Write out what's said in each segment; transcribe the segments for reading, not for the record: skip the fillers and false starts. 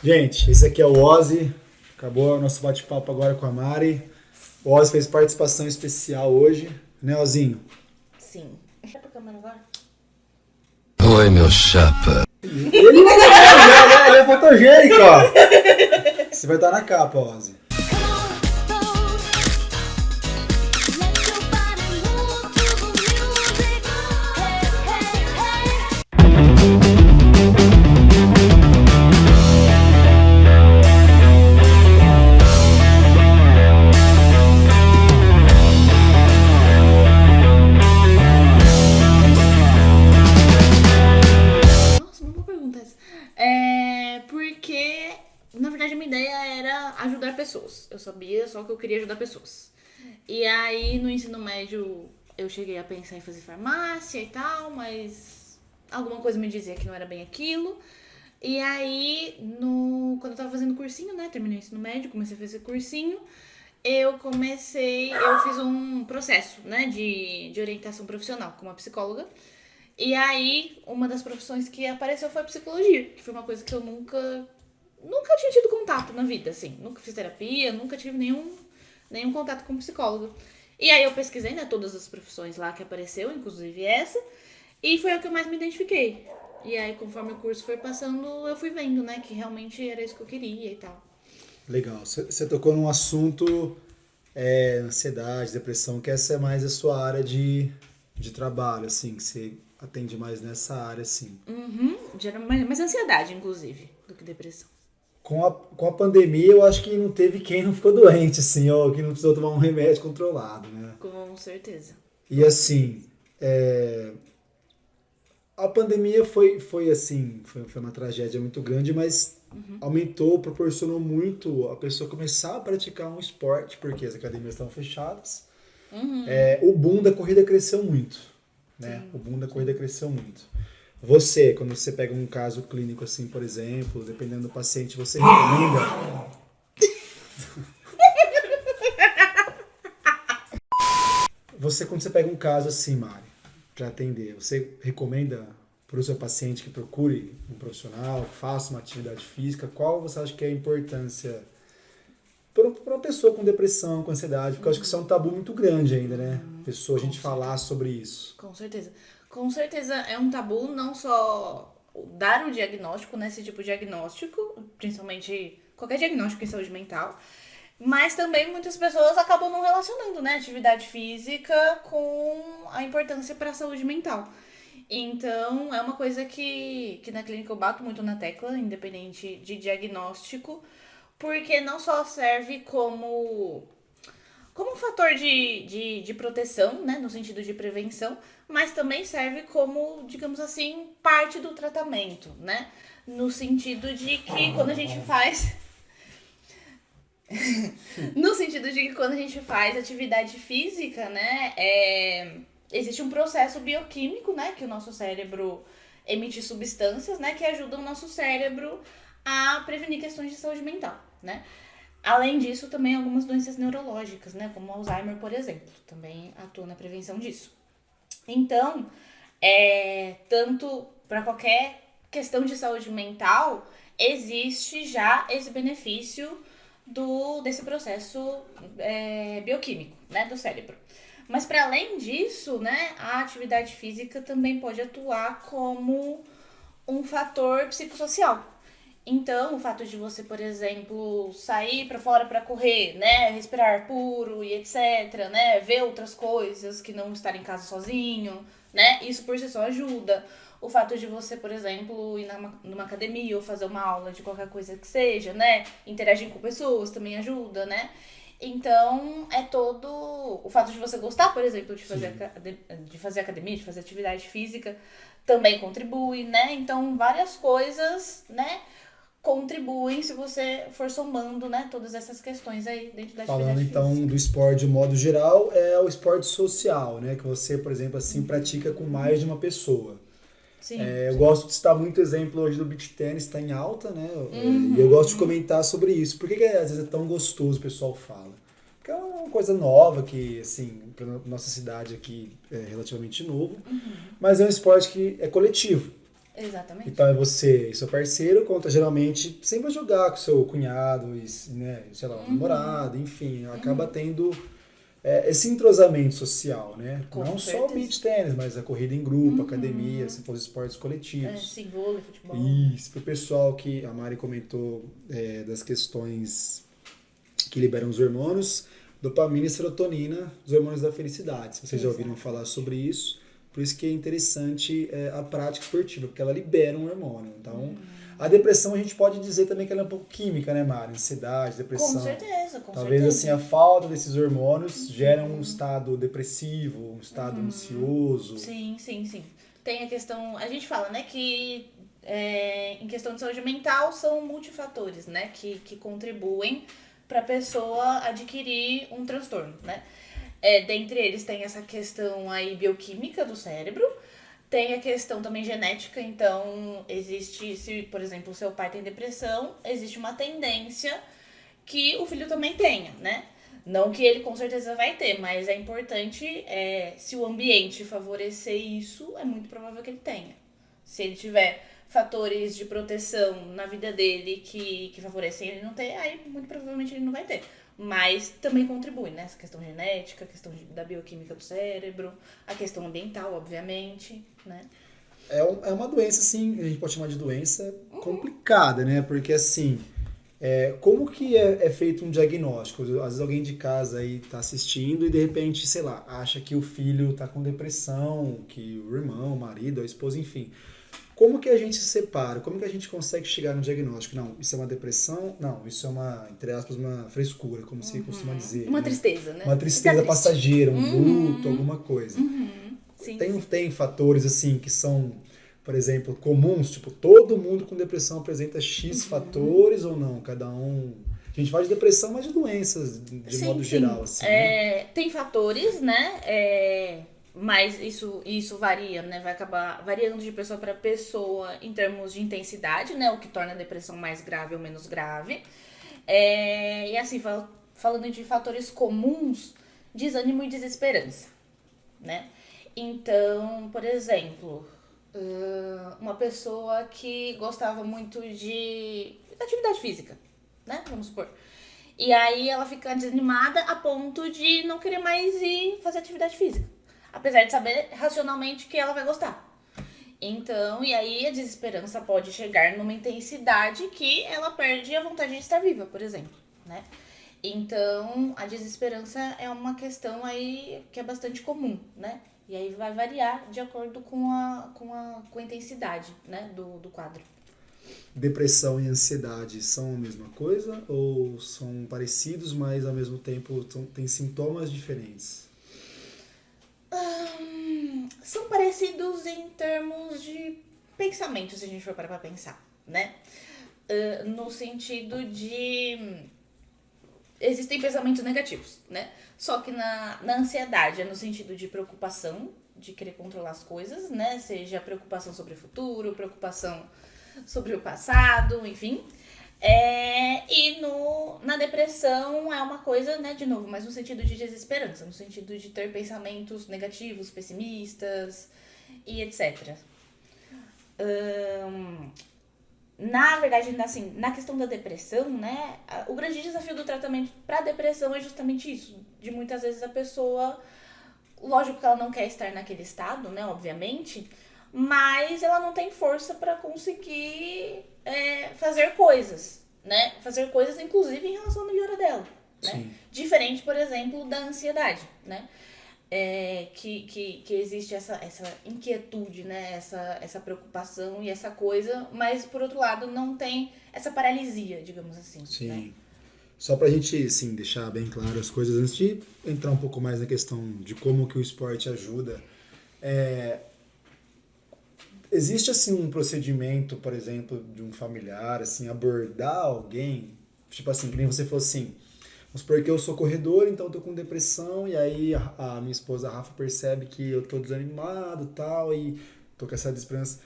Gente, esse aqui é o Ozzy. Acabou o nosso bate-papo agora com a Mari. O Ozzy fez participação especial hoje, né, Ozinho? Sim. Deixa pra câmera agora. Oi, meu chapa. Ele é fotogênico, ó. Você vai estar na capa, Ozzy. Nossa, uma boa pergunta essa. Porque, na verdade, a minha ideia era ajudar pessoas. Eu sabia só que eu queria ajudar pessoas. E aí, no ensino médio, eu cheguei a pensar em fazer farmácia e tal, mas alguma coisa me dizia que não era bem aquilo. E aí, quando eu tava fazendo cursinho, né, terminei o ensino médio, comecei a fazer cursinho, eu fiz um processo, né, de orientação profissional com uma psicóloga. E aí, uma das profissões que apareceu foi a psicologia, que foi uma coisa que eu nunca tinha tido contato na vida, assim. Nunca fiz terapia, nunca tive nenhum contato com psicólogo. E aí eu pesquisei, né, todas as profissões lá que apareceu, inclusive essa, e foi a que eu mais me identifiquei. E aí, conforme o curso foi passando, eu fui vendo, né, que realmente era isso que eu queria e tal. Legal. Você tocou num assunto, ansiedade, depressão, que essa é mais a sua área de trabalho, assim, que você atende mais nessa área, assim. Gera mais ansiedade, inclusive, do que depressão. Com a pandemia, eu acho que não teve quem não ficou doente, assim, ou que não precisou tomar um remédio controlado, né? Com certeza. E assim, a pandemia foi assim, foi uma tragédia muito grande, mas aumentou, proporcionou muito a pessoa começar a praticar um esporte, porque as academias estavam fechadas. O boom da corrida cresceu muito, né? Sim. O boom da corrida cresceu muito. Você, quando você pega um caso clínico assim, por exemplo, dependendo do paciente, você recomenda... Quando você pega um caso assim, Mari, para atender, você recomenda para o seu paciente que procure um profissional, que faça uma atividade física? Qual você acha que é a importância para uma pessoa com depressão, com ansiedade? Porque eu acho que isso é um tabu muito grande ainda, né? A gente falar sobre isso. Com certeza. Com certeza é um tabu não só dar o diagnóstico, né, esse tipo de diagnóstico, principalmente qualquer diagnóstico em saúde mental, mas também muitas pessoas acabam não relacionando, né, atividade física com a importância para a saúde mental. Então, é uma coisa que na clínica eu bato muito na tecla, independente de diagnóstico, porque não só serve como um fator de proteção, né, no sentido de prevenção, mas também serve como, digamos assim, parte do tratamento, né? No sentido de que quando a gente faz... no sentido de que quando a gente faz atividade física, né, existe um processo bioquímico, né, que o nosso cérebro emite substâncias, né, que ajudam o nosso cérebro a prevenir questões de saúde mental, né? Além disso, também algumas doenças neurológicas, né, como Alzheimer, por exemplo, também atua na prevenção disso. Então, tanto para qualquer questão de saúde mental, existe já esse benefício desse processo bioquímico, né, do cérebro. Mas para além disso, né, a atividade física também pode atuar como um fator psicossocial. Então, o fato de você, por exemplo, sair para fora para correr, né, respirar ar puro e etc, né, ver outras coisas que não estar em casa sozinho, né, isso por si só ajuda. O fato de você, por exemplo, ir numa academia ou fazer uma aula de qualquer coisa que seja, né, interagir com pessoas também ajuda, né. Então, é todo... O fato de você gostar, por exemplo, de fazer academia, de fazer atividade física, também contribui, né. Então, várias coisas, né, contribuem se você for somando, né, todas essas questões aí dentro da atividade Falando então física. do esporte de modo geral, é o esporte social, né? Que você, por exemplo, assim, pratica com mais de uma pessoa. Sim. Eu gosto de citar muito exemplo hoje do beach tennis, está em alta, né? E eu gosto de comentar sobre isso. Por que às vezes é tão gostoso, o pessoal fala? Porque é uma coisa nova que, assim, para nossa cidade aqui é relativamente novo, mas é um esporte que é coletivo. Exatamente. Então é você e seu parceiro contra, geralmente, sempre vai jogar com seu cunhado, e, né, sei lá, o namorado, enfim, acaba tendo esse entrosamento social, né? Com Não só o certeza. beach tênis, mas a corrida em grupo, academia, se for esportes coletivos. Sim, vôlei, futebol. Isso, pro pessoal que a Mari comentou das questões que liberam os hormônios, dopamina e serotonina, os hormônios da felicidade. Se vocês já ouviram falar sobre isso, por isso que é interessante a prática esportiva, porque ela libera um hormônio. Então, a depressão a gente pode dizer também que ela é um pouco química, né, Mari? Ansiedade, depressão. Com certeza, com Talvez certeza. assim a falta desses hormônios gera um estado depressivo, um estado ansioso. Sim. Tem a questão, a gente fala, né, que em questão de saúde mental são multifatores, né, que contribuem para a pessoa adquirir um transtorno, né. Dentre eles tem essa questão aí bioquímica do cérebro, tem a questão também genética, então existe, se por exemplo o seu pai tem depressão, existe uma tendência que o filho também tenha, né? Não que ele com certeza vai ter, mas é importante, se o ambiente favorecer isso, é muito provável que ele tenha. Se ele tiver fatores de proteção na vida dele que favorecem ele não ter, aí muito provavelmente ele não vai ter. Mas também contribui, né? Essa questão genética, a questão da bioquímica do cérebro, a questão ambiental, obviamente, né? É uma doença, assim, a gente pode chamar de doença complicada, né? Porque, assim, como que é feito um diagnóstico? Às vezes alguém de casa aí tá assistindo e, de repente, sei lá, acha que o filho tá com depressão, que o irmão, o marido, a esposa, enfim. Como que a gente se separa? Como que a gente consegue chegar no diagnóstico? Não, isso é uma depressão? Não, isso é uma, entre aspas, uma frescura, como se costuma dizer. Uma né? tristeza, né? Uma tristeza Fica triste. passageira, um luto, alguma coisa. Sim, Tem fatores, assim, que são, por exemplo, comuns, tipo, todo mundo com depressão apresenta X fatores ou não? Cada um... A gente fala de depressão, mas de doenças, de modo geral, assim, né? Tem fatores, né? Mas isso varia, né? Vai acabar variando de pessoa para pessoa em termos de intensidade, né? O que torna a depressão mais grave ou menos grave. E assim, falando de fatores comuns, desânimo e desesperança, né? Então, por exemplo, uma pessoa que gostava muito de atividade física, né? Vamos supor. E aí ela fica desanimada a ponto de não querer mais ir fazer atividade física. Apesar de saber racionalmente que ela vai gostar. Então, e aí a desesperança pode chegar numa intensidade que ela perde a vontade de estar viva, por exemplo, né? Então, a desesperança é uma questão aí que é bastante comum, né? E aí vai variar de acordo com a intensidade, né, do quadro. Depressão e ansiedade são a mesma coisa ou são parecidos, mas ao mesmo tempo têm sintomas diferentes? São parecidos em termos de pensamento, se a gente for parar pra pensar, né? No sentido de... Existem pensamentos negativos, né? Só que na ansiedade é no sentido de preocupação, de querer controlar as coisas, né? Seja preocupação sobre o futuro, preocupação sobre o passado, enfim. E na depressão é uma coisa, né, de novo, mas no sentido de desesperança, no sentido de ter pensamentos negativos, pessimistas e etc. Na verdade, assim, na questão da depressão, né, o grande desafio do tratamento para depressão é justamente isso, de muitas vezes a pessoa, lógico que ela não quer estar naquele estado, né, obviamente, mas ela não tem força para conseguir fazer coisas, né? Fazer coisas, inclusive, em relação à melhora dela, né? Sim. Diferente, por exemplo, da ansiedade, né? Que existe essa inquietude, né? Essa preocupação e essa coisa, mas, por outro lado, não tem essa paralisia, digamos assim. Sim. Né? Só pra gente, assim, deixar bem claro as coisas, antes de entrar um pouco mais na questão de como que o esporte ajuda, existe, assim, um procedimento, por exemplo, de um familiar, assim, abordar alguém, tipo assim, que nem você falou assim, vamos supor que eu sou corredor, então eu tô com depressão, e aí a minha esposa, a Rafa, percebe que eu tô desanimado e tal, e tô com essa desesperança.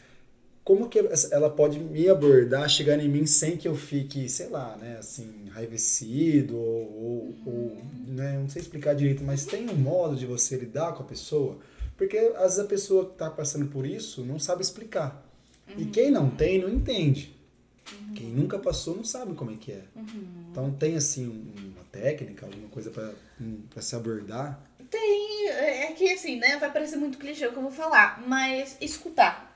Como que ela pode me abordar, chegar em mim sem que eu fique, sei lá, né, assim, enraivecido ou né, não sei explicar direito, mas tem um modo de você lidar com a pessoa? Porque às vezes a pessoa que está passando por isso não sabe explicar. E quem não tem, não entende. Quem nunca passou não sabe como é que é. Então tem assim uma técnica, alguma coisa para se abordar. Tem, é que assim, né, vai parecer muito clichê o que eu vou falar, mas escutar.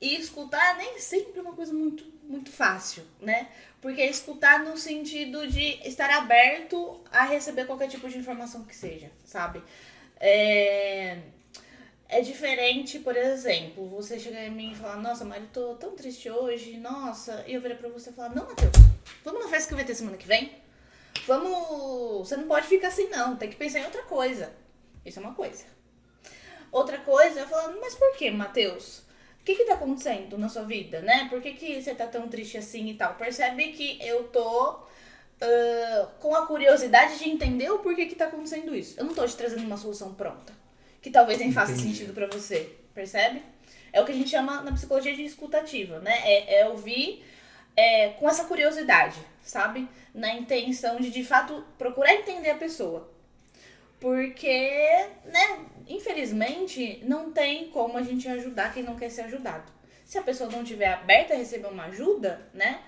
E escutar nem sempre é uma coisa muito, muito fácil, né? Porque escutar no sentido de estar aberto a receber qualquer tipo de informação que seja, sabe? É diferente, por exemplo, você chegar em mim e falar, nossa, Mari, tô tão triste hoje, nossa, e eu virar pra você e falar, não, Matheus, vamos na festa que vai ter semana que vem? Vamos. Você não pode ficar assim, não, tem que pensar em outra coisa. Isso é uma coisa. Outra coisa, eu falo, mas por que, Matheus? O que tá acontecendo na sua vida, né? Por que você tá tão triste assim e tal? Percebe que eu tô com a curiosidade de entender o porquê que tá acontecendo isso. Eu não tô te trazendo uma solução pronta, que talvez nem faça sentido pra você, percebe? É o que a gente chama na psicologia de escutativa, né? É ouvir com essa curiosidade, sabe? Na intenção de fato, procurar entender a pessoa. Porque, né, infelizmente, não tem como a gente ajudar quem não quer ser ajudado. Se a pessoa não estiver aberta a receber uma ajuda, né,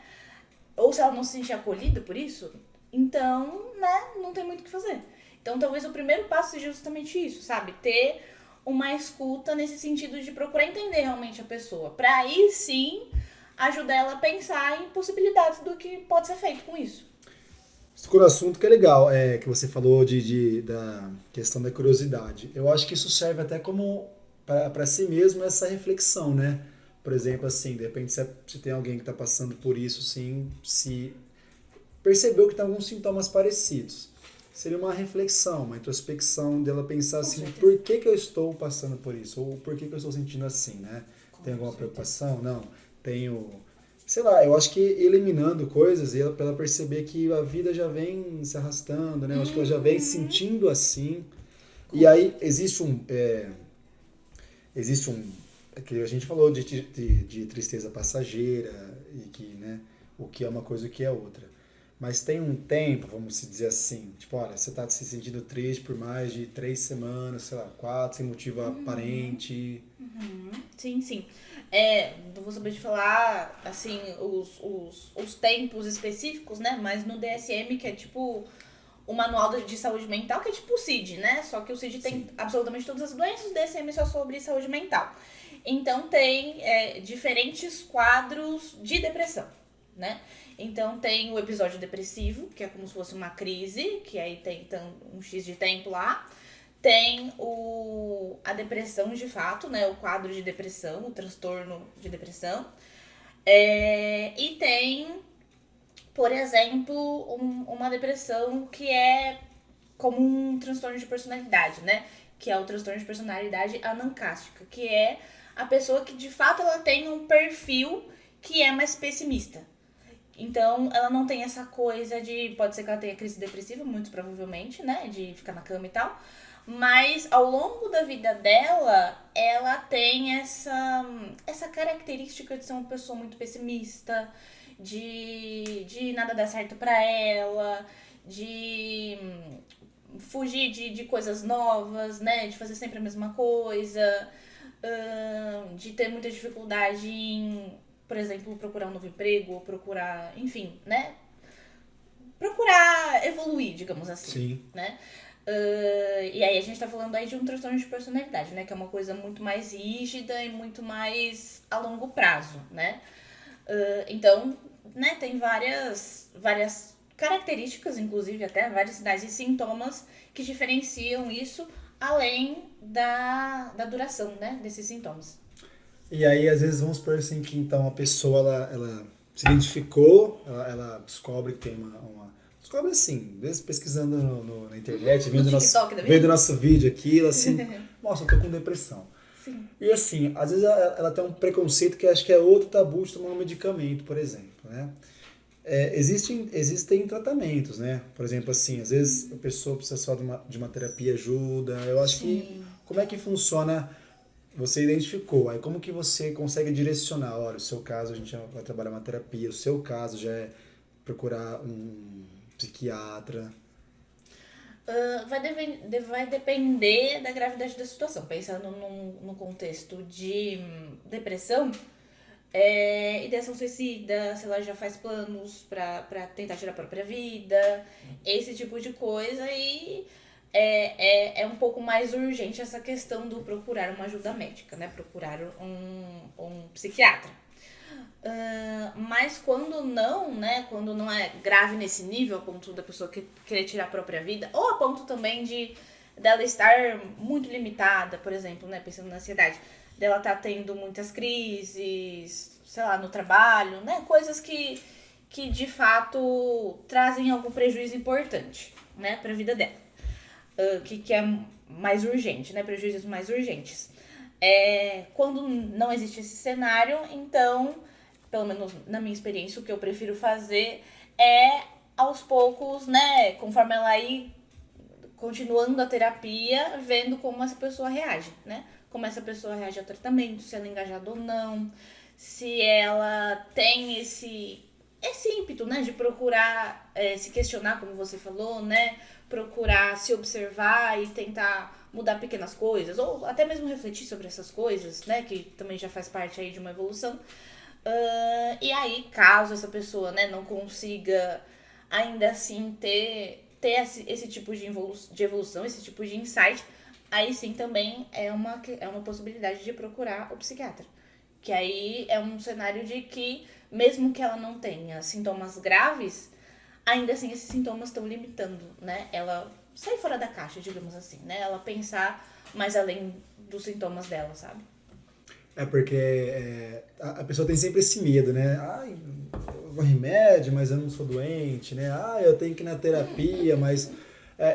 ou se ela não se sentir acolhida por isso, então, né, não tem muito o que fazer. Então, talvez o primeiro passo seja justamente isso, sabe? Ter uma escuta nesse sentido de procurar entender realmente a pessoa. Pra aí, sim, ajudar ela a pensar em possibilidades do que pode ser feito com isso. Escolha assunto que é legal, que você falou da questão da curiosidade. Eu acho que isso serve até como para si mesmo essa reflexão, né? Por exemplo, assim, de repente se tem alguém que está passando por isso, sim, se percebeu que tem alguns sintomas parecidos. Seria uma reflexão, uma introspecção dela pensar assim, por que eu estou passando por isso? Ou por que eu estou sentindo assim, né? Tem alguma preocupação? Não. Tenho... Sei lá, eu acho que eliminando coisas, pra ela perceber que a vida já vem se arrastando, né? Eu acho que ela já vem sentindo assim. E aí existe que a gente falou de tristeza passageira e que, né, o que é uma coisa e o que é outra. Mas tem um tempo, vamos dizer assim, tipo, olha, você está se sentindo triste por mais de 3 semanas, sei lá, 4, sem motivo aparente. Sim, sim. Não vou saber te falar, assim, os tempos específicos, né? Mas no DSM, que é tipo o Manual de Saúde Mental, que é tipo o CID, né? Só que o CID tem absolutamente todas as doenças, o DSM é só sobre saúde mental. Então tem diferentes quadros de depressão, né? Então tem o episódio depressivo, que é como se fosse uma crise, que aí tem um X de tempo lá. Tem a depressão de fato, né? O quadro de depressão, o transtorno de depressão. E tem, por exemplo, uma depressão que é como um transtorno de personalidade, né? Que é o transtorno de personalidade anancástica, que é a pessoa que de fato ela tem um perfil que é mais pessimista. Então, ela não tem essa coisa de... Pode ser que ela tenha crise depressiva, muito provavelmente, né? De ficar na cama e tal. Mas, ao longo da vida dela, ela tem essa característica de ser uma pessoa muito pessimista, de nada dar certo pra ela, de fugir de coisas novas, né? De fazer sempre a mesma coisa, de ter muita dificuldade em, por exemplo, procurar um novo emprego, ou procurar, enfim, né? Procurar evoluir, digamos assim. Sim. Né? E aí a gente tá falando aí de um transtorno de personalidade, né? Que é uma coisa muito mais rígida e muito mais a longo prazo, né? Então, né, tem várias características, inclusive até vários sinais e sintomas que diferenciam isso, além da duração, né, desses sintomas. E aí, às vezes, vamos supor assim que então a pessoa ela se identificou, ela descobre que tem descobre assim, às vezes pesquisando na internet, vendo nosso vídeo aqui, ela assim, nossa, eu tô com depressão. Sim. E assim, às vezes ela tem um preconceito que acho que é outro tabu de tomar um medicamento, por exemplo, né? Existem tratamentos, né? Por exemplo, assim, às vezes a pessoa precisa só de uma terapia ajuda. Eu acho que como é que funciona? Você identificou, aí como que você consegue direcionar? Olha, o seu caso a gente vai trabalhar uma terapia, o seu caso já é procurar um psiquiatra. Vai depender da gravidade da situação. Pensando no contexto de depressão, Ideação suicida, se ela já faz planos pra tentar tirar a própria vida, esse tipo de coisa. E é um pouco mais urgente essa questão do procurar uma ajuda médica, né? Procurar um psiquiatra. Mas quando não, né? Quando não é grave nesse nível, a ponto da pessoa querer tirar a própria vida, ou a ponto também dela estar muito limitada, por exemplo, né? Pensando na ansiedade, dela tá tendo muitas crises, sei lá, no trabalho, né? Coisas que de fato trazem algum prejuízo importante, né? Pra vida dela. Que é mais urgente, né? Prejuízos mais urgentes. Quando não existe esse cenário, então, pelo menos na minha experiência, o que eu prefiro fazer é, aos poucos, né? Conforme ela ir continuando a terapia, vendo como essa pessoa reage, né? Como essa pessoa reage ao tratamento, se ela é engajada ou não, se ela tem esse ímpeto, né, de procurar se questionar, como você falou, né, procurar se observar e tentar mudar pequenas coisas, ou até mesmo refletir sobre essas coisas, né, que também já faz parte aí de uma evolução. E aí, caso essa pessoa, né, não consiga ainda assim ter esse tipo de evolução, esse tipo de insight, aí sim também é uma possibilidade de procurar o psiquiatra. Que aí é um cenário de que, mesmo que ela não tenha sintomas graves, ainda assim esses sintomas estão limitando, né? Ela sair fora da caixa, digamos assim, né? Ela pensar mais além dos sintomas dela, sabe? Porque a pessoa tem sempre esse medo, né? Ai, eu vou remédio, mas eu não sou doente, né? Ah, eu tenho que ir na terapia, mas...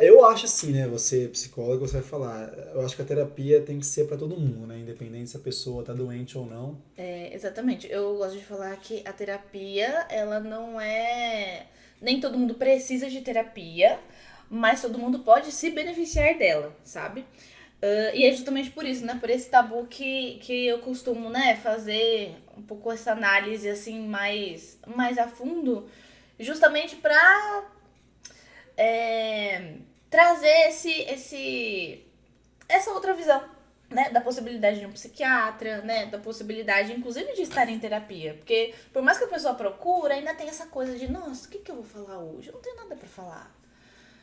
eu acho assim, né? Você, psicólogo, você vai falar. Eu acho que a terapia tem que ser para todo mundo, né? Independente se a pessoa tá doente ou não. Exatamente. Eu gosto de falar que a terapia, ela não é... Nem todo mundo precisa de terapia, mas todo mundo pode se beneficiar dela, sabe? E é justamente por isso, né? Por esse tabu que eu costumo, né, fazer um pouco essa análise, assim, mais a fundo, justamente pra trazer essa outra visão, né, da possibilidade de um psiquiatra, né, da possibilidade, inclusive, de estar em terapia. Porque, por mais que a pessoa procura, ainda tem essa coisa de, nossa, o que eu vou falar hoje? Eu não tenho nada pra falar.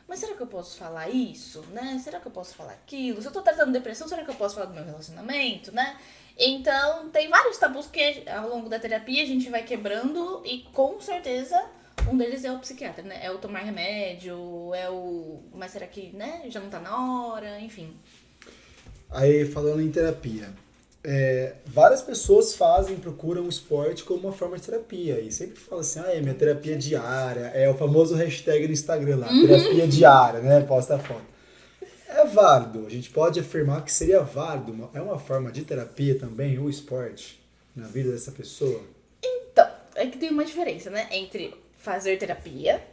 Mas será que eu posso falar isso, né? Será que eu posso falar aquilo? Se eu tô tratando depressão, será que eu posso falar do meu relacionamento, né? Então, tem vários tabus que ao longo da terapia a gente vai quebrando e com certeza um deles é o psiquiatra, né? É o tomar remédio, mas será que, né, já não tá na hora, enfim. Aí, falando em terapia, várias pessoas procuram o esporte como uma forma de terapia. E sempre falam assim, é minha terapia diária. É o famoso hashtag no Instagram lá, terapia diária, né? Posta a foto. É válido, a gente pode afirmar que seria válido. É uma forma de terapia também, o esporte, na vida dessa pessoa? Então, é que tem uma diferença, né? Entre fazer terapia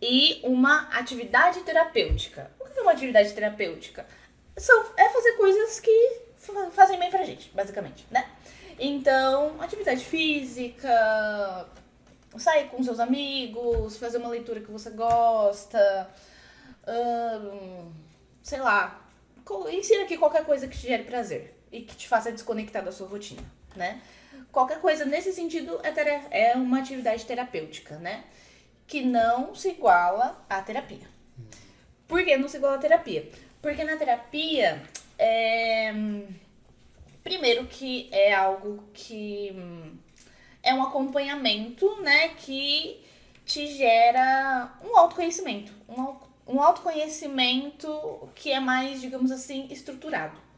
e uma atividade terapêutica. O que é uma atividade terapêutica? É fazer coisas que fazem bem pra gente, basicamente, né? Então, atividade física, sair com seus amigos, fazer uma leitura que você gosta, sei lá, ensina aqui qualquer coisa que te gere prazer e que te faça desconectar da sua rotina, né? Qualquer coisa nesse sentido é uma atividade terapêutica, né? Que não se iguala à terapia. Por que não se iguala à terapia? Porque na terapia, primeiro que é algo que é um acompanhamento, né, que te gera um autoconhecimento. Um autoconhecimento que é mais, digamos assim, estruturado.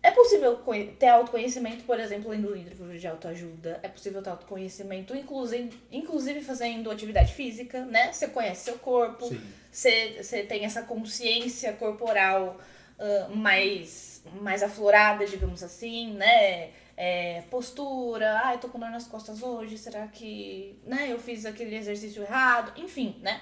É possível ter autoconhecimento, por exemplo, lendo livro de autoajuda. É possível ter autoconhecimento, inclusive fazendo atividade física, né? Você conhece seu corpo, você tem essa consciência corporal mais aflorada, digamos assim, né? Postura, eu tô com dor nas costas hoje, será que, né, eu fiz aquele exercício errado? Enfim, né?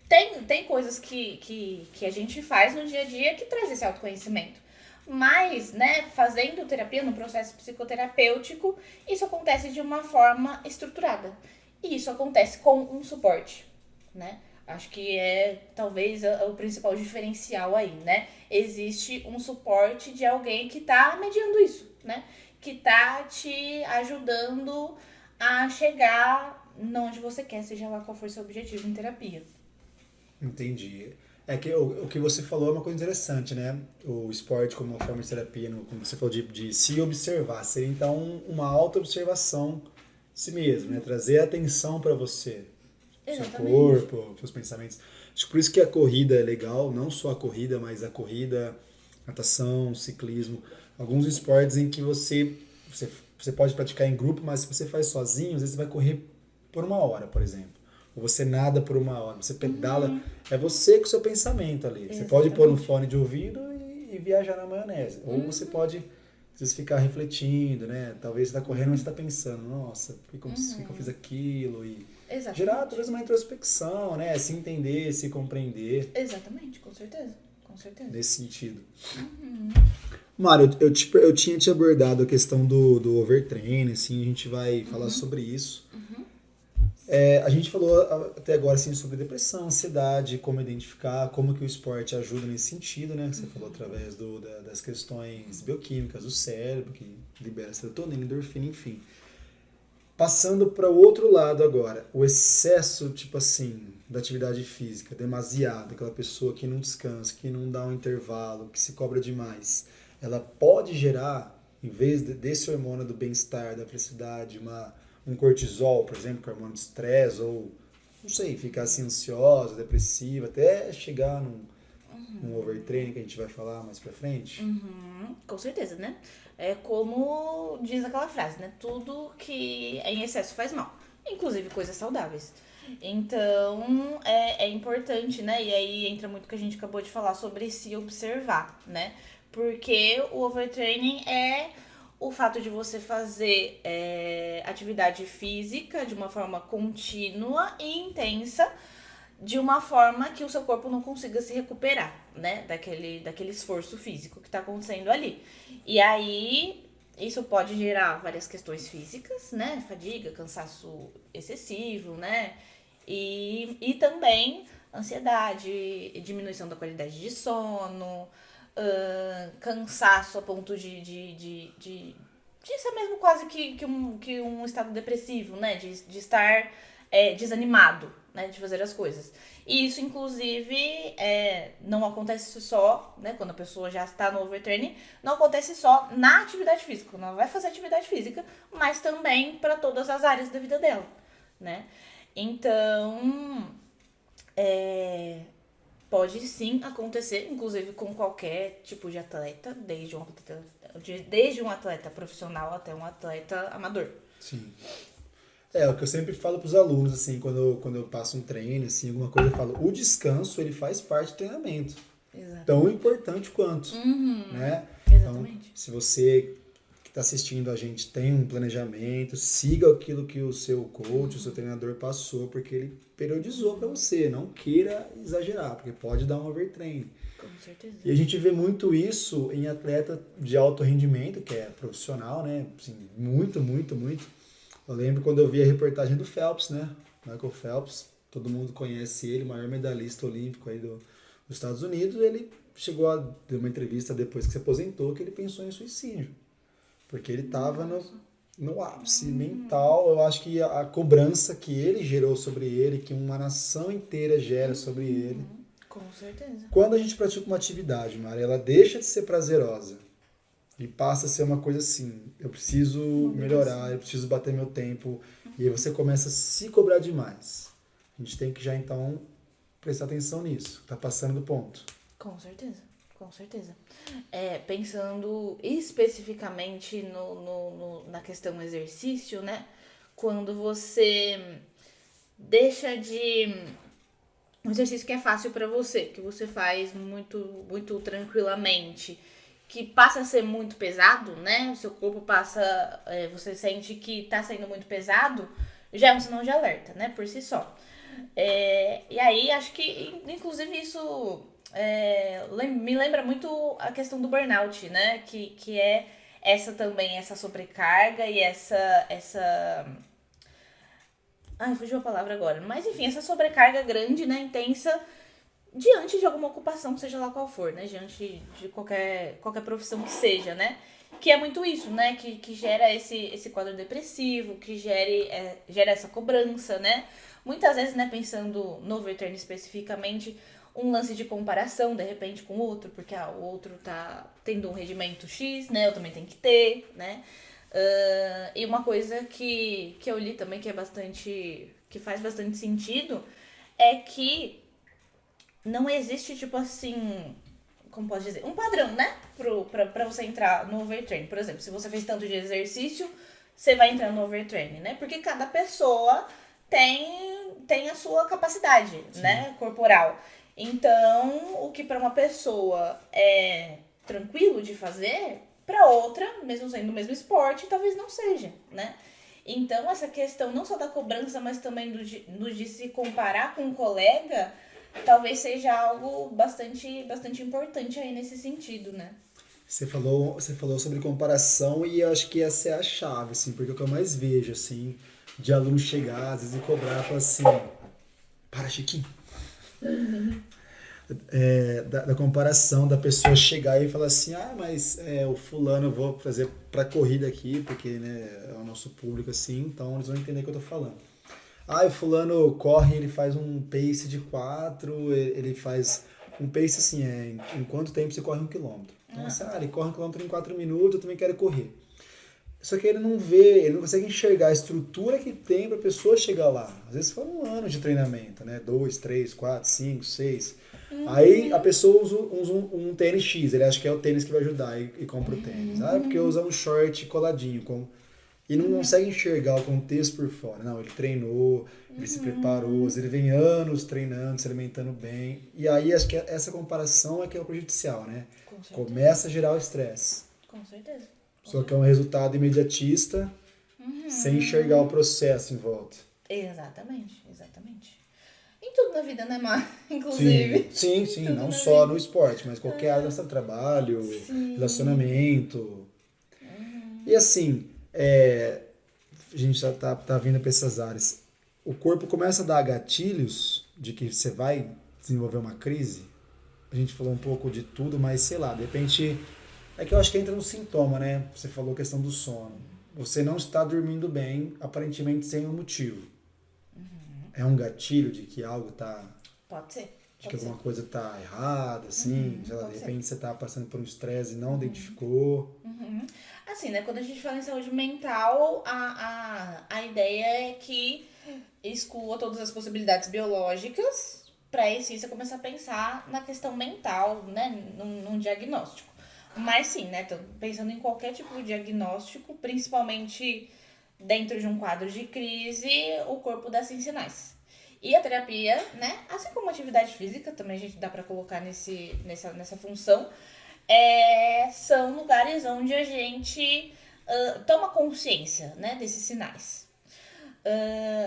Tem coisas que a gente faz no dia a dia que traz esse autoconhecimento. Mas, né, fazendo terapia no processo psicoterapêutico, isso acontece de uma forma estruturada. E isso acontece com um suporte, né? Acho que é talvez o principal diferencial aí, né? Existe um suporte de alguém que tá mediando isso, né? que tá te ajudando a chegar onde você quer, seja lá qual for seu objetivo em terapia. Entendi. É que o que você falou é uma coisa interessante, né? O esporte como uma forma de terapia, como você falou, de se observar. Seria então uma auto-observação de si mesmo, né? Trazer atenção para você, seu Exatamente. corpo, seus pensamentos. Acho que por isso que a corrida é legal, não só a corrida, mas a corrida, natação, ciclismo. Alguns esportes em que você pode praticar em grupo, mas se você faz sozinho, às vezes você vai correr por 1 hora, por exemplo. Ou você nada por 1 hora, você pedala. É você com o seu pensamento ali. Você pode pôr um fone de ouvido e viajar na maionese. Ou você pode, às vezes, ficar refletindo, né? Talvez você está correndo, mas você está pensando, nossa, por que eu fiz aquilo? E Exatamente. gerar talvez uma introspecção, né? Se entender, se compreender. Exatamente, com certeza. Com certeza. Nesse sentido. Mário, eu tinha te abordado a questão do overtraining, assim, a gente vai falar sobre isso. A gente falou até agora assim, sobre depressão, ansiedade, como identificar, como que o esporte ajuda nesse sentido, né? Você falou através das questões bioquímicas do cérebro, que libera serotonina, endorfina, enfim. Passando para o outro lado agora, o excesso, tipo assim, da atividade física, demasiado, aquela pessoa que não descansa, que não dá um intervalo, que se cobra demais, ela pode gerar, em vez desse hormônio do bem-estar, da felicidade, um cortisol, por exemplo, que é hormônio de estresse, ou, não sei, ficar assim ansiosa, depressiva, até chegar num overtraining que a gente vai falar mais pra frente. Com certeza, né? É como diz aquela frase, né? Tudo que é em excesso faz mal, inclusive coisas saudáveis. Então, é importante, né? E aí entra muito o que a gente acabou de falar sobre se observar, né? Porque o overtraining é o fato de você fazer atividade física de uma forma contínua e intensa, de uma forma que o seu corpo não consiga se recuperar, né? Daquele esforço físico que tá acontecendo ali. E aí, isso pode gerar várias questões físicas, né? Fadiga, cansaço excessivo, né? E também ansiedade, diminuição da qualidade de sono, cansaço a ponto de ser mesmo quase que um estado depressivo, né? De estar desanimado, né? De fazer as coisas. E isso, inclusive, não acontece só, né? Quando a pessoa já está no overtraining, não acontece só na atividade física. Quando ela vai fazer atividade física, mas também para todas as áreas da vida dela, né? Então, pode sim acontecer, inclusive com qualquer tipo de atleta, desde um atleta profissional até um atleta amador. Sim. O que eu sempre falo para os alunos, assim, quando eu passo um treino, assim, alguma coisa, eu falo, o descanso, ele faz parte do treinamento. Exato. Tão importante quanto, né? Exatamente. Então, se você que está assistindo a gente tem um planejamento, siga aquilo que o seu coach, o seu treinador passou, porque ele periodizou para você. Não queira exagerar, porque pode dar um overtraining. Com certeza. E a gente vê muito isso em atleta de alto rendimento, que é profissional, né? Assim, muito, muito, muito. Eu lembro quando eu vi a reportagem do Phelps, né? Michael Phelps, todo mundo conhece ele, o maior medalhista olímpico aí dos Estados Unidos. Ele chegou a dar uma entrevista depois que se aposentou que ele pensou em suicídio. Porque ele estava no ápice mental. Eu acho que a cobrança que ele gerou sobre ele, que uma nação inteira gera sobre ele. Com certeza. Quando a gente pratica uma atividade, Mari, ela deixa de ser prazerosa e passa a ser uma coisa assim, eu preciso melhorar, eu preciso bater meu tempo, e aí você começa a se cobrar demais. A gente tem que já então prestar atenção nisso, tá passando do ponto. Com certeza, com certeza. Pensando especificamente na questão exercício, né? Quando você deixa de... Um exercício que é fácil pra você, que você faz muito, muito tranquilamente, que passa a ser muito pesado, né? O seu corpo passa... você sente que tá sendo muito pesado, já é um sinal de alerta, né? Por si só. E aí, acho que, inclusive, isso me lembra muito a questão do burnout, né? Que é essa também, essa sobrecarga e essa... Ai, fugiu a palavra agora. Mas, enfim, essa sobrecarga grande, né? Intensa, diante de alguma ocupação, seja lá qual for, né? Diante de qualquer profissão que seja, né? Que é muito isso, né? Que gera esse quadro depressivo, que gera essa cobrança, né? Muitas vezes, né, pensando no overturn especificamente, um lance de comparação, de repente, com o outro, porque o outro tá tendo um rendimento X, né? Eu também tenho que ter, né? E uma coisa que eu li também que faz bastante sentido é que não existe, tipo assim, como posso dizer, um padrão, né? Pra você entrar no overtraining. Por exemplo, se você fez tanto de exercício, você vai entrar no overtraining, né? Porque cada pessoa tem a sua capacidade, né? Corporal. Então, o que pra uma pessoa é tranquilo de fazer, pra outra, mesmo sendo o mesmo esporte, talvez não seja, né? Então, essa questão não só da cobrança, mas também do de se comparar com um colega, talvez seja algo bastante importante aí nesse sentido, né? Você falou sobre comparação e eu acho que essa é a chave, assim, porque é o que eu mais vejo, assim, de aluno chegar, às vezes, e cobrar, e falar assim, para, Chiquinho. Da comparação da pessoa chegar e falar assim, mas o fulano eu vou fazer pra corrida aqui, porque, né, é o nosso público, assim, então eles vão entender o que eu tô falando. O fulano corre, ele faz um pace de 4, ele faz um pace assim, em quanto tempo você corre 1 quilômetro. Então, assim, ele corre 1 quilômetro em 4 minutos, eu também quero correr. Só que ele não vê, ele não consegue enxergar a estrutura que tem para a pessoa chegar lá. Às vezes foi 1 ano de treinamento, né? 2, 3, 4, 5, 6. Aí a pessoa usa um tênis X, ele acha que é o tênis que vai ajudar e compra o tênis. Porque usa um short coladinho. E não consegue enxergar o contexto por fora. Não, ele treinou, ele se preparou, ele vem anos treinando, se alimentando bem. E aí acho que essa comparação é que é o prejudicial, né? Com certeza. Começa a gerar o estresse. Com certeza. Só que é um resultado imediatista, sem enxergar o processo em volta. Exatamente. Em tudo na vida, né, Mar? Inclusive. Sim, não só no esporte, mas qualquer área do trabalho, relacionamento. E assim, a gente já tá vindo para essas áreas. O corpo começa a dar gatilhos de que você vai desenvolver uma crise. A gente falou um pouco de tudo, mas sei lá, de repente. É que eu acho que entra no sintoma, né? Você falou a questão do sono. Você não está dormindo bem, aparentemente sem um motivo. É um gatilho de que algo tá. Pode ser. De que alguma coisa tá errada, assim. Sei lá, de repente você tá passando por um estresse e não identificou. Assim, né? Quando a gente fala em saúde mental, a ideia é que exclua todas as possibilidades biológicas para aí sim você começar a pensar na questão mental, né? Num diagnóstico. Mas sim, né? Tô pensando em qualquer tipo de diagnóstico, principalmente dentro de um quadro de crise, o corpo dá sim sinais. E a terapia, né? Assim como a atividade física, também a gente dá para colocar nessa função, são lugares onde a gente toma consciência, né, desses sinais.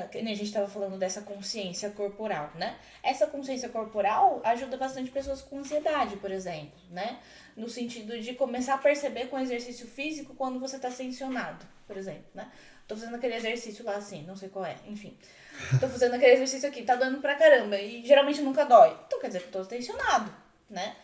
Que nem a gente estava falando dessa consciência corporal, né? Essa consciência corporal ajuda bastante pessoas com ansiedade, por exemplo, né? No sentido de começar a perceber com exercício físico quando você está tensionado, por exemplo, né? Tô fazendo aquele exercício lá assim, não sei qual é, enfim. Tô fazendo aquele exercício aqui, tá doendo pra caramba e geralmente nunca dói. Então quer dizer que eu tô tensionado, né?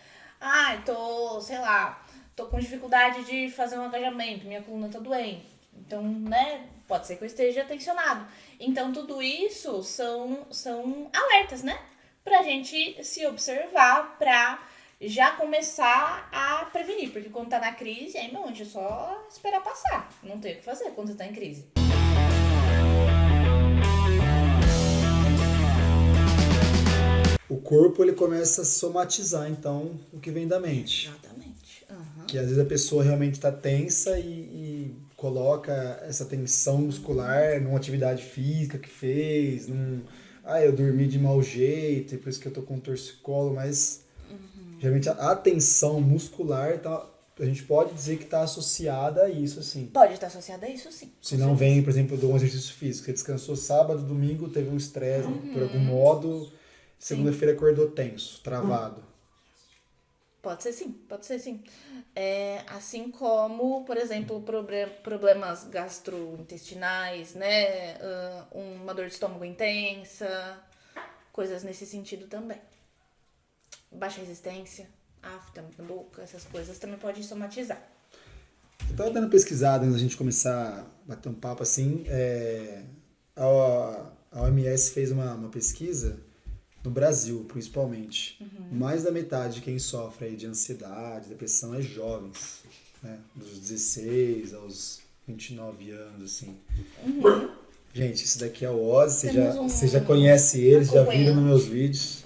Tô com dificuldade de fazer um agachamento, minha coluna tá doendo. Então, né, pode ser que eu esteja tensionado. Então, tudo isso são alertas, né? Pra gente se observar, pra já começar a prevenir. Porque quando tá na crise, aí, meu anjo, é só esperar passar. Não tem o que fazer quando você tá em crise. O corpo, ele começa a somatizar, então, o que vem da mente. Exatamente. Que às vezes a pessoa realmente está tensa e coloca essa tensão muscular numa atividade física que fez, eu dormi de mau jeito, e por isso que eu tô com torcicolo, mas geralmente a tensão muscular a gente pode dizer que está associada a isso, assim. Pode estar associada a isso, sim. Se não vem, por exemplo, de um exercício físico, você descansou sábado, domingo, teve um estresse por algum modo, segunda-feira acordou tenso, travado. Pode ser sim. Assim como, por exemplo, problemas gastrointestinais, né? Uma dor de estômago intensa, coisas nesse sentido também. baixa resistência, afta na boca, essas coisas também podem somatizar. Eu tava dando pesquisada antes da gente começar a bater um papo assim. A OMS fez uma pesquisa no Brasil, principalmente. Mais da metade de quem sofre aí de ansiedade, depressão é jovens, né? Dos 16 aos 29 anos, assim. Gente, esse daqui é o Ozzy, você já conhece ele, já viram nos meus vídeos.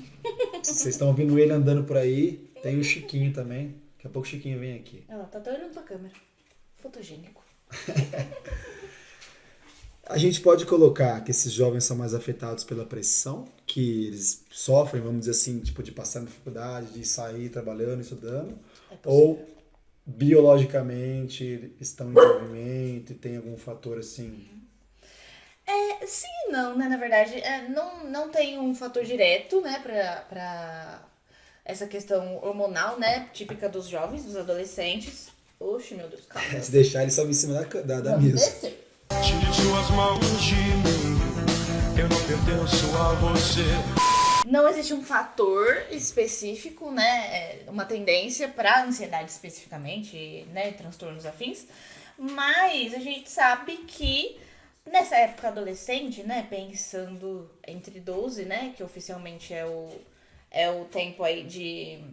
Vocês estão ouvindo ele andando por aí. Tem o Chiquinho também. Daqui a pouco o Chiquinho vem aqui. Ela tá até olhando pra câmera. Fotogênico. A gente pode colocar que esses jovens são mais afetados pela pressão, que eles sofrem, vamos dizer assim, tipo, de passar na dificuldade, de sair trabalhando, estudando, ou biologicamente estão em desenvolvimento e tem algum fator assim. Sim e não, né? Na verdade, não tem um fator direto, né, pra essa questão hormonal, né, típica dos jovens, dos adolescentes. Oxe, meu Deus, calma. Se deixar, eles sobem em cima da mesa. Descer. Tire suas mãos de mim, eu não pertenço a você. Não existe um fator específico, né, uma tendência para ansiedade especificamente, né, transtornos afins, mas a gente sabe que nessa época adolescente, né, pensando entre 12, né, que oficialmente é o tempo aí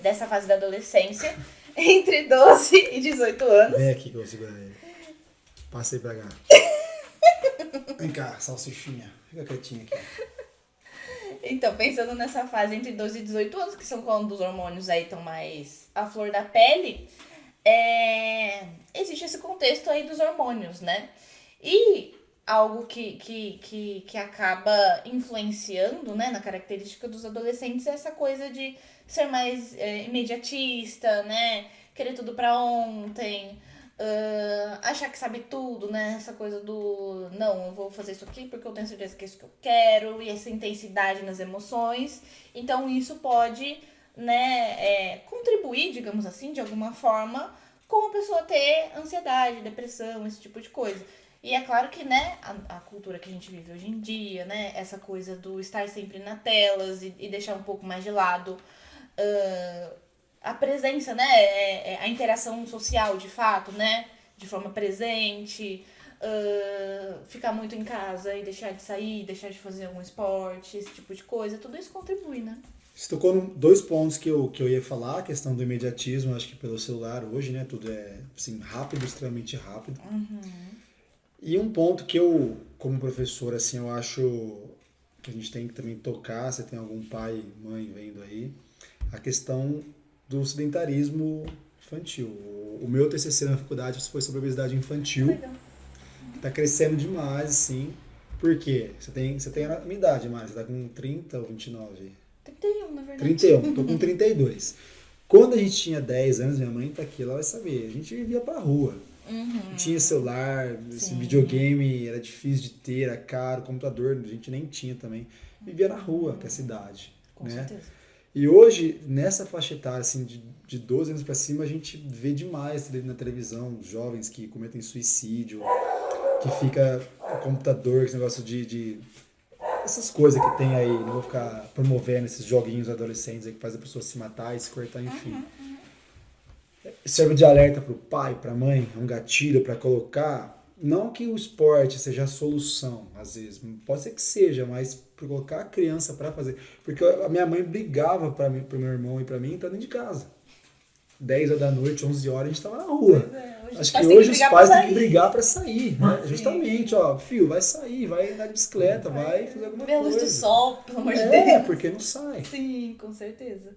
dessa fase da adolescência, entre 12 e 18 anos. Vem aqui que eu vou segurar ele. Passa aí pra cá. Vem cá, salsichinha. Fica quietinha aqui. Então, pensando nessa fase entre 12 e 18 anos, que são quando os hormônios aí estão mais à flor da pele, existe esse contexto aí dos hormônios, né? E algo que acaba influenciando, né, na característica dos adolescentes é essa coisa de ser mais imediatista, né? Querer tudo pra ontem, achar que sabe tudo, né? Essa coisa do não, eu vou fazer isso aqui porque eu tenho certeza que é isso que eu quero, e essa intensidade nas emoções. Então isso pode, né, contribuir, digamos assim, de alguma forma, com a pessoa ter ansiedade, depressão, esse tipo de coisa. E é claro que, né, a cultura que a gente vive hoje em dia, né, essa coisa do estar sempre nas telas e deixar um pouco mais de lado a presença, né, a interação social de fato, né, de forma presente, ficar muito em casa e deixar de sair, deixar de fazer algum esporte, esse tipo de coisa, tudo isso contribui, né? Você tocou em 2 pontos que eu ia falar, a questão do imediatismo, acho que pelo celular hoje, né, tudo é assim, rápido, extremamente rápido. E um ponto que eu, como professor, assim, eu acho que a gente tem que também tocar, se tem algum pai, mãe vendo aí, a questão do sedentarismo infantil. O meu TCC na faculdade foi sobre obesidade infantil. Legal. Tá crescendo demais, assim. Por quê? Você tem a minha idade, Mari, você tá com 30 ou 29? 31, na verdade. 31, tô com 32. Quando a gente tinha 10 anos, minha mãe tá aqui, ela vai saber, a gente vivia pra rua. Não tinha celular, esse videogame era difícil de ter, era caro, computador a gente nem tinha também. Vivia na rua, que é a cidade. Com né? certeza. E hoje, nessa faixa etária, assim, de 12 anos pra cima, a gente vê demais na televisão jovens que cometem suicídio, que fica no computador, esse negócio de essas coisas que tem aí, não vou ficar promovendo esses joguinhos adolescentes aí que faz a pessoa se matar e se cortar, enfim. Serve de alerta pro pai, pra mãe, um gatilho pra colocar, não que o esporte seja a solução, às vezes, pode ser que seja, mas pra colocar a criança pra fazer. Porque a minha mãe brigava pro meu irmão e pra mim entrar dentro de casa. 10 horas da noite, 11 horas, a gente tava na rua. Acho que hoje os pais têm que brigar pra sair, né? Justamente, ó, filho, vai sair, vai andar de bicicleta, vai fazer alguma Ver a coisa. luz do sol, pelo amor de Deus. Porque não sai. Sim, com certeza.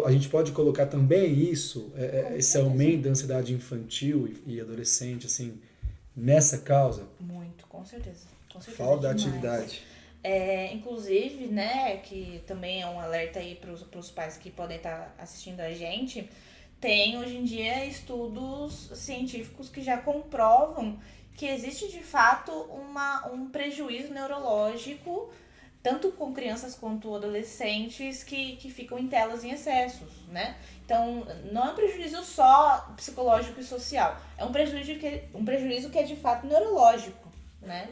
A gente pode colocar também isso, esse aumento da ansiedade infantil e adolescente, assim, nessa causa. Muito, com certeza. Com certeza. Falta da demais. atividade. Inclusive, né, que também é um alerta aí pros pais que podem estar assistindo a gente, tem hoje em dia estudos científicos que já comprovam que existe de fato um prejuízo neurológico, tanto com crianças quanto adolescentes que ficam em telas em excessos, né? Então, não é um prejuízo só psicológico e social, é um prejuízo que é de fato neurológico, né?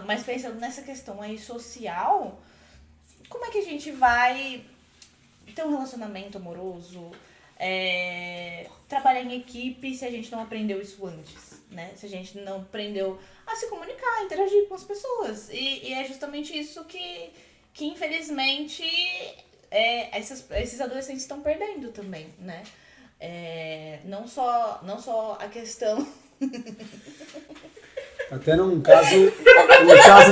Mas pensando nessa questão aí social, como é que a gente vai ter um relacionamento amoroso, trabalhar em equipe, se a gente não aprendeu isso antes, né? Se a gente não aprendeu a se comunicar, a interagir com as pessoas. E é justamente isso que infelizmente, esses adolescentes estão perdendo também, né? Não só a questão... Até num caso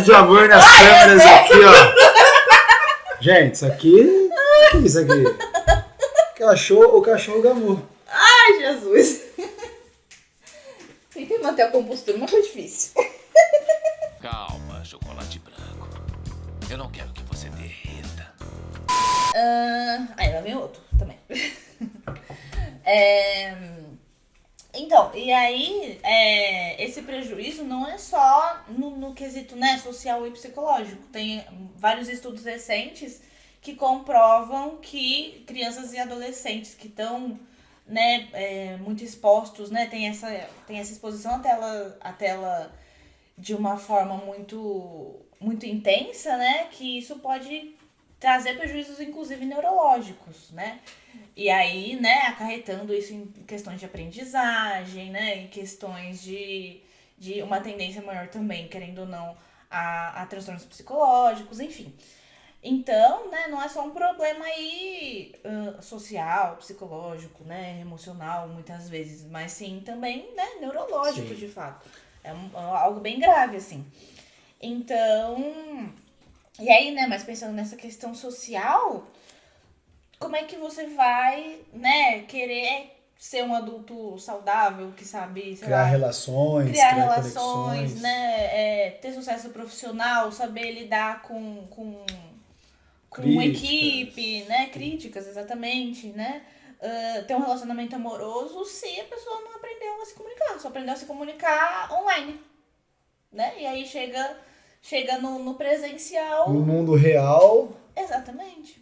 de amor nas câmeras aqui, ó. Gente, isso aqui... O que é isso aqui? O cachorro gamou. Ai, Jesus! Tem que manter a compostura, mas foi difícil. Calma, chocolate branco. Eu não quero que você derreta. Aí lá vem outro também. Então, e aí, esse prejuízo não é só no quesito, né, social e psicológico. Tem vários estudos recentes que comprovam que crianças e adolescentes que estão, né, muito expostos, né, tem essa exposição à tela de uma forma muito, muito intensa, né, que isso pode trazer prejuízos, inclusive, neurológicos, né? E aí, né, acarretando isso em questões de aprendizagem, né, em questões de uma tendência maior também, querendo ou não, a transtornos psicológicos, enfim. Então, né, não é só um problema aí social, psicológico, né, emocional, muitas vezes, mas sim também, né, neurológico, sim, de fato. É algo bem grave, assim. Então, e aí, né, mas pensando nessa questão social, como é que você vai, né, querer ser um adulto saudável, que sabe, sei criar lá, relações, conexões, né, ter sucesso profissional, saber lidar com equipe, né, críticas, exatamente, né, ter um relacionamento amoroso se a pessoa não aprendeu a se comunicar, só aprendeu a se comunicar online, né, e aí chega no presencial... No mundo real... Exatamente.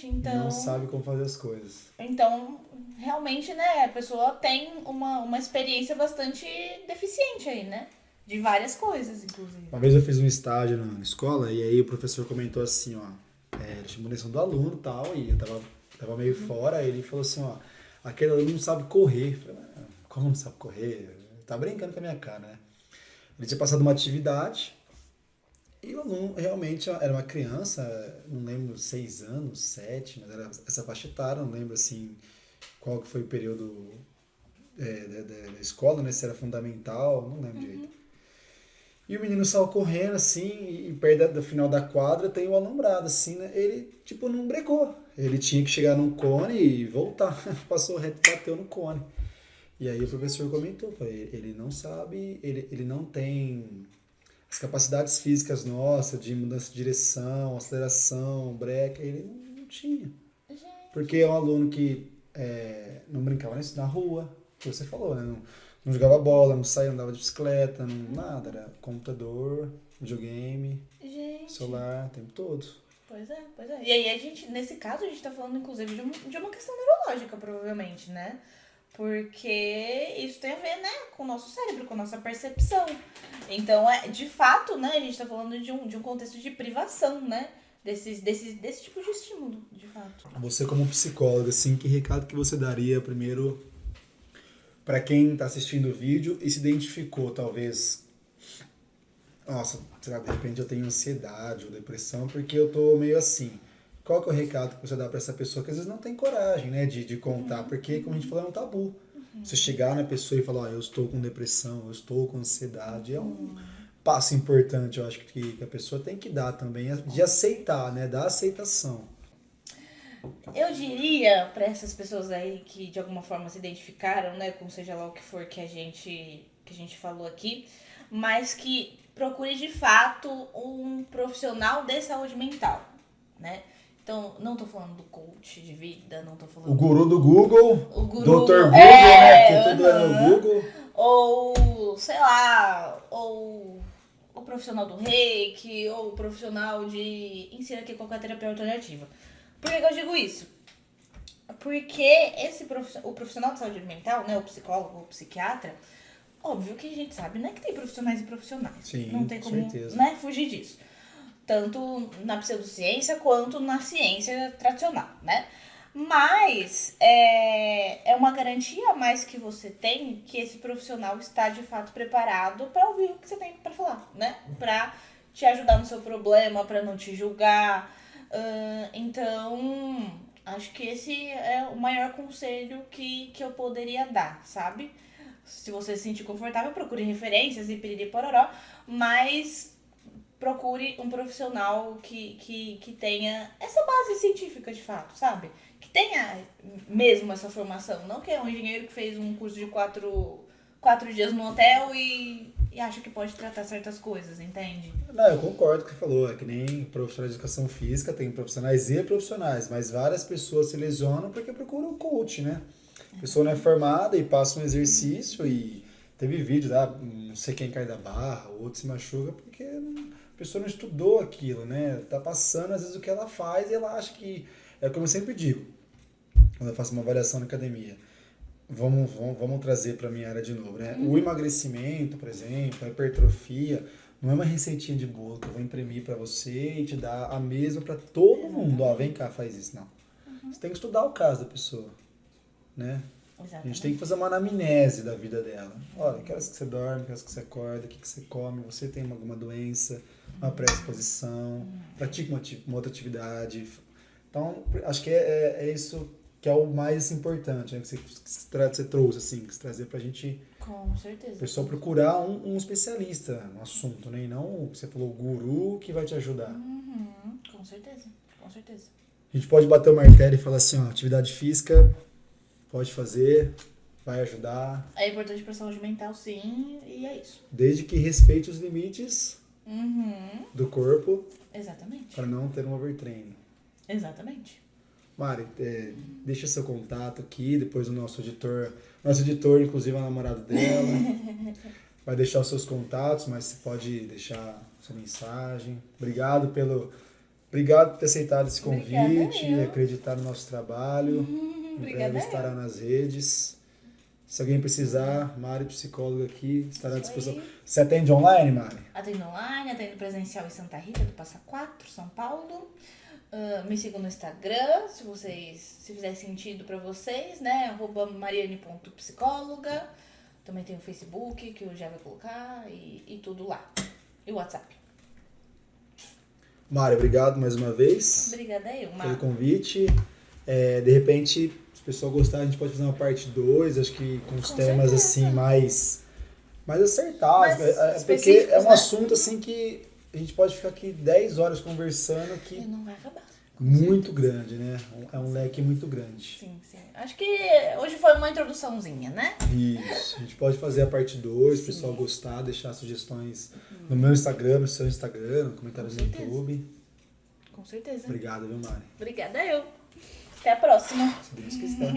Então... Não sabe como fazer as coisas. Então, realmente, né, a pessoa tem uma experiência bastante deficiente aí, né? De várias coisas, inclusive. Uma vez eu fiz um estágio na escola e aí o professor comentou assim, ó, chamou a atenção do aluno e tal, e eu tava meio fora, aí ele falou assim, ó, aquele aluno não sabe correr. Eu falei, como não sabe correr? Ele tá brincando com a minha cara, né? Ele tinha passado uma atividade e o aluno realmente era uma criança, não lembro, 6 anos, 7, mas era essa faixa etária, não lembro assim qual que foi o período da escola, né? Se era fundamental, não lembro direito. E o menino saiu correndo assim, e perto do final da quadra tem o alumbrado, assim, né? Ele, tipo, não brecou. Ele tinha que chegar num cone e voltar. Passou reto e bateu no cone. E aí o professor comentou, ele não sabe, ele não tem as capacidades físicas nossas de mudança de direção, aceleração, breca, ele não tinha. Porque é um aluno que não brincava na rua, que você falou, né? Não jogava bola, não saía, andava de bicicleta, nada. Era computador, videogame, celular, o tempo todo. Pois é. E aí nesse caso, a gente tá falando, inclusive, de uma questão neurológica, provavelmente, né? Porque isso tem a ver, né, com o nosso cérebro, com a nossa percepção. Então, de fato, né, a gente tá falando de um contexto de privação, né? Desse tipo de estímulo, de fato. Você como psicóloga, assim, que recado que você daria primeiro para quem tá assistindo o vídeo e se identificou, talvez, nossa, sei lá, de repente eu tenho ansiedade ou depressão porque eu tô meio assim. Qual que é o recado que você dá para essa pessoa que às vezes não tem coragem, né, de contar, porque, como a gente falou, é um tabu. Você chegar na pessoa e falar, eu estou com depressão, eu estou com ansiedade, é um passo importante, eu acho que a pessoa tem que dar também, de aceitar, né, da aceitação. Eu diria para essas pessoas aí que de alguma forma se identificaram, né, com seja lá o que for que a gente falou aqui, mas que procure de fato um profissional de saúde mental, né? Então, não tô falando do coach de vida, não tô falando... O guru do Google, o guru, Dr. Google, né? Que tudo é no Google. Ou, sei lá, ou o profissional do reiki, ou o profissional de... Ensina aqui qualquer terapia alternativa. Por que eu digo isso? Porque o profissional de saúde mental, né, o psicólogo, o psiquiatra, óbvio que a gente sabe, né, que tem profissionais e profissionais. Sim, não tem como, certeza. Né, fugir disso. tanto na pseudociência quanto na ciência tradicional, né? Mas é uma garantia a mais que você tem que esse profissional está de fato preparado para ouvir o que você tem para falar, né? Para te ajudar no seu problema, para não te julgar. Então, acho que esse é o maior conselho que eu poderia dar, sabe? Se você se sentir confortável, procure referências e piriri pororó, mas procure um profissional que tenha essa base científica de fato, sabe? Que tenha mesmo essa formação. Não que é um engenheiro que fez um curso de 4 dias no hotel e acha que pode tratar certas coisas, entende? Não, eu concordo com o que você falou. É que nem profissionais de educação física, tem profissionais e profissionais, mas várias pessoas se lesionam porque procuram um coach, né? A pessoa não é formada e passa um exercício e teve vídeo, não sei quem cai da barra, o outro se machuca porque a pessoa não estudou aquilo, né? Tá passando às vezes o que ela faz e ela acha que... É como eu sempre digo, quando eu faço uma avaliação na academia. Vamos trazer para a minha área de novo, né? O emagrecimento, por exemplo, a hipertrofia, não é uma receitinha de bolo que eu vou imprimir para você e te dar a mesma para todo mundo. Ó, vem cá, faz isso. Não. Você tem que estudar o caso da pessoa, né? Exatamente. A gente tem que fazer uma anamnese da vida dela. Olha, que horas que você dorme, que horas que você acorda, o que você come, você tem alguma doença, uma predisposição, pratica uma outra atividade. Então, acho que é isso que é o mais importante, né? Que você trouxe, assim, que você trazer pra gente... Com certeza. O pessoal procurar um especialista no assunto, né? E não, você falou, o guru que vai te ajudar. Com certeza, com certeza. A gente pode bater o martelo e falar assim, ó, atividade física, pode fazer, vai ajudar. É importante pra saúde mental, sim, e é isso. Desde que respeite os limites do corpo Exatamente. para não ter um overtraining. Exatamente. Mari, deixa seu contato aqui, depois o nosso editor, inclusive é o namorado dela, vai deixar os seus contatos, mas você pode deixar sua mensagem. Obrigado por ter aceitado esse convite e acreditar no nosso trabalho. Em breve estará nas redes. Se alguém precisar, Mari, psicóloga aqui, estará à disposição. Você atende online, Mari? Atendo online, atendo presencial em Santa Rita do Passa Quatro, São Paulo. Me sigam no Instagram, se fizer sentido pra vocês, né? @mariane.psicóloga. Também tem o Facebook, que eu já vou colocar, e tudo lá. E o WhatsApp. Mari, obrigado mais uma vez. Obrigada eu, Pelo convite. De repente, se o pessoal gostar, a gente pode fazer uma parte 2, acho que com os temas assim mais acertados. Porque é um assunto assim que a gente pode ficar aqui 10 horas conversando que E não vai acabar. muito grande, né? É um leque muito grande. Sim, sim. Acho que hoje foi uma introduçãozinha, né? Isso. A gente pode fazer a parte 2, se o pessoal gostar, deixar sugestões no meu Instagram, no seu Instagram, no comentário do YouTube. Com certeza. Obrigado, viu, Mari? Obrigada eu. Até a próxima. Se Deus quiser.